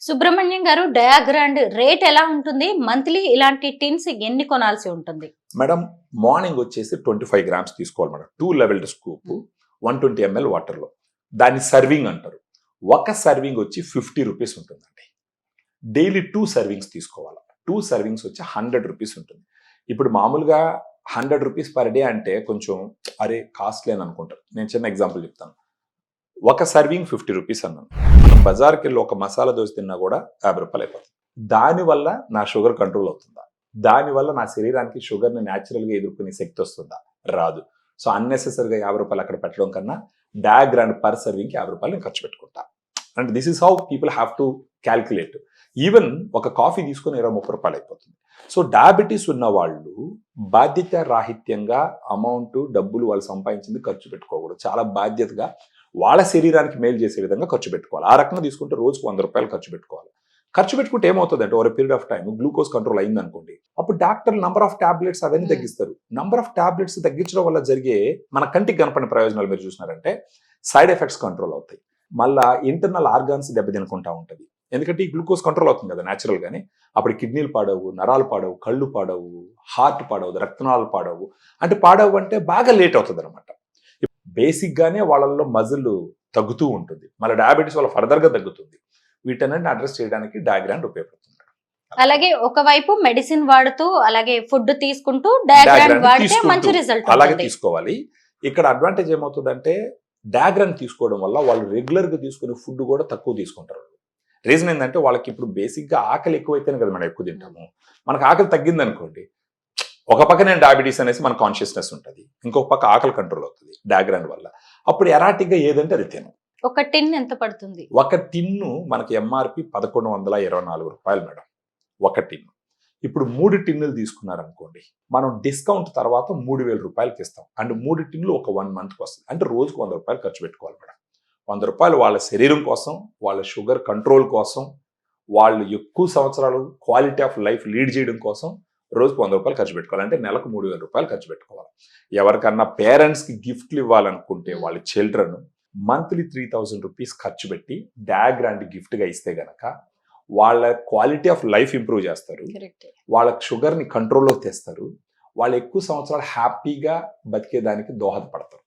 సుబ్రహ్మణ్యం గారు, డయాగ్రాండ్ రేట్ ఎలా ఉంటుంది? మంత్లీ ఇలాంటి టిన్స్ ఎన్ని కొనాల్సి ఉంటుంది? మేడం మార్నింగ్ వచ్చేసి 25 గ్రామ్స్ తీసుకోవాలి మేడం. 2 లెవెల్డ్ స్కూప్ 120 ml వాటర్లో. దాన్ని సర్వింగ్ అంటారు. ఒక సర్వింగ్ వచ్చి 50 రూపీస్ ఉంటుందండి. డైలీ 2 సర్వింగ్స్ తీసుకోవాలి. 2 సర్వింగ్స్ వచ్చి 100 రూపీస్ ఉంటుంది. ఇప్పుడు మామూలుగా 100 రూపీస్ పర్ డే అంటే కొంచెం అరే కాస్ట్లీ అని అనుకుంటారు. నేను చిన్న ఎగ్జాంపుల్ చెప్తాను. ఒక సర్వింగ్ 50 రూపీస్ అన్నాను. మనం బజార్కి వెళ్ళి ఒక మసాలా దోశ తిన్నా కూడా 50 రూపాయలు అయిపోతుంది. దానివల్ల నా షుగర్ కంట్రోల్ అవుతుందా? దానివల్ల నా శరీరానికి షుగర్ని న్యాచురల్గా ఎదుర్కొనే శక్తి వస్తుందా? రాదు. సో అన్నెసెసరీగా 50 రూపాయలు అక్కడ పెట్టడం కన్నా డయాగ్రాండ్ పర్ సర్వింగ్కి 50 రూపాయలు నేను ఖర్చు పెట్టుకుంటా. And this is how people have to calculate. Even ఒక కాఫీ తీసుకుని 20-30 రూపాయలు అయిపోతుంది. సో డయాబెటీస్ ఉన్న వాళ్ళు బాధ్యత రాహిత్యంగా అమౌంట్ డబ్బులు వాళ్ళు సంపాదించింది ఖర్చు పెట్టుకోకూడదు. చాలా బాధ్యతగా వాళ్ళ శరీరానికి మేలు చేసే విధంగా ఖర్చు పెట్టుకోవాలి. ఆ రకంగా తీసుకుంటే రోజుకు 100 రూపాయలు ఖర్చు పెట్టుకోవాలి. ఖర్చు పెట్టుకుంటే ఏమవుతుందంటే over period of time glucose control అయింది అనుకోండి, అప్పుడు డాక్టర్ నంబర్ ఆఫ్ టాబ్లెట్స్ అవన్నీ తగ్గిస్తారు. నంబర్ ఆఫ్ టాబ్లెట్స్ తగ్గించడం వల్ల జరిగే మన కంటికి కనపడిన ప్రయోజనాలు మీరు చూసినారంటే సైడ్ ఎఫెక్ట్స్ కంట్రోల్ అవుతాయి. మళ్ళా ఇంటర్నల్ ఆర్గాన్స్ దెబ్బతినుకుంటా ఉంటుంది. ఎందుకంటే ఈ గ్లూకోజ్ కంట్రోల్ అవుతుంది కదా న్యాచురల్ గానే. అప్పుడు కిడ్నీలు పాడవు, నరాలు పాడవు, కళ్ళు పాడవు, హార్ట్ పాడవు, రక్తనాళాలు పాడవు. అంటే పాడవు అంటే బాగా లేట్ అవుతుంది అనమాట. బేసిక్ గానే వాళ్ళల్లో మజిల్ తగ్గుతూ ఉంటుంది. మళ్ళీ డయాబెటీస్ వల్ల ఫర్దర్ గా తగ్గుతుంది. వీటన్నిటిని అడ్రస్ చేయడానికి డయాగ్రాండ్ ఉపయోగపడుతుంది. అలాగే ఒకవైపు మెడిసిన్ వాడుతూ అలాగే ఫుడ్ తీసుకుంటూ డయాగ్రాండ్ వాడితే మంచి రిజల్ట్ అలాగే తీసుకోవాలి. ఇక్కడ అడ్వాంటేజ్ ఏమవుతుందంటే డయాగ్రాండ్ తీసుకోవడం వల్ల వాళ్ళు రెగ్యులర్ గా తీసుకునే ఫుడ్ కూడా తక్కువ తీసుకుంటారు. రీజన్ ఏంటంటే వాళ్ళకి ఇప్పుడు బేసిక్ గా ఆకలి ఎక్కువైతేనే కదా మనం ఎక్కువ తింటాము. మనకు ఆకలి తగ్గింది అనుకోండి, ఒక పక్క నేను డయాబెటీస్ అనేసి మన కాన్షియస్నెస్ ఉంటుంది, ఇంకొక పక్క ఆకలి కంట్రోల్ అవుతుంది డయాగ్రాండ్ వల్ల. అప్పుడు ఎరాటిక్ గా ఏదంటే అది తినం. ఒక టిన్ ఎంత పడుతుంది? ఒక టిన్ను మనకి ఎంఆర్పి 1124 రూపాయలు మేడం. ఒక టిన్. ఇప్పుడు 3 టిన్నులు తీసుకున్నారనుకోండి, మనం డిస్కౌంట్ తర్వాత 3000 రూపాయలకి ఇస్తాం. అండ్ 3 టిన్నులు ఒక 1 మంత్కి వస్తుంది. అంటే రోజుకు 100 రూపాయలు ఖర్చు పెట్టుకోవాలి మేడం. 100 రూపాయలు వాళ్ళ శరీరం కోసం, వాళ్ళ షుగర్ కంట్రోల్ కోసం, వాళ్ళు ఎక్కువ సంవత్సరాలు క్వాలిటీ ఆఫ్ లైఫ్ లీడ్ చేయడం కోసం రోజుకు 100 రూపాయలు ఖర్చు పెట్టుకోవాలి. అంటే నెలకు 3000 రూపాయలు ఖర్చు పెట్టుకోవాలి. ఎవరికన్నా పేరెంట్స్కి గిఫ్ట్లు ఇవ్వాలనుకుంటే వాళ్ళ చిల్డ్రన్ మంత్లీ 3000 రూపీస్ ఖర్చు పెట్టి డయాగ్రాండ్ గిఫ్ట్గా ఇస్తే గనక వాళ్ళ క్వాలిటీ ఆఫ్ లైఫ్ ఇంప్రూవ్ చేస్తారు. వాళ్ళ షుగర్ని కంట్రోల్లోకి తెస్తారు. వాళ్ళు ఎక్కువ సంవత్సరాలు హ్యాపీగా బతికేదానికి దోహదపడతారు.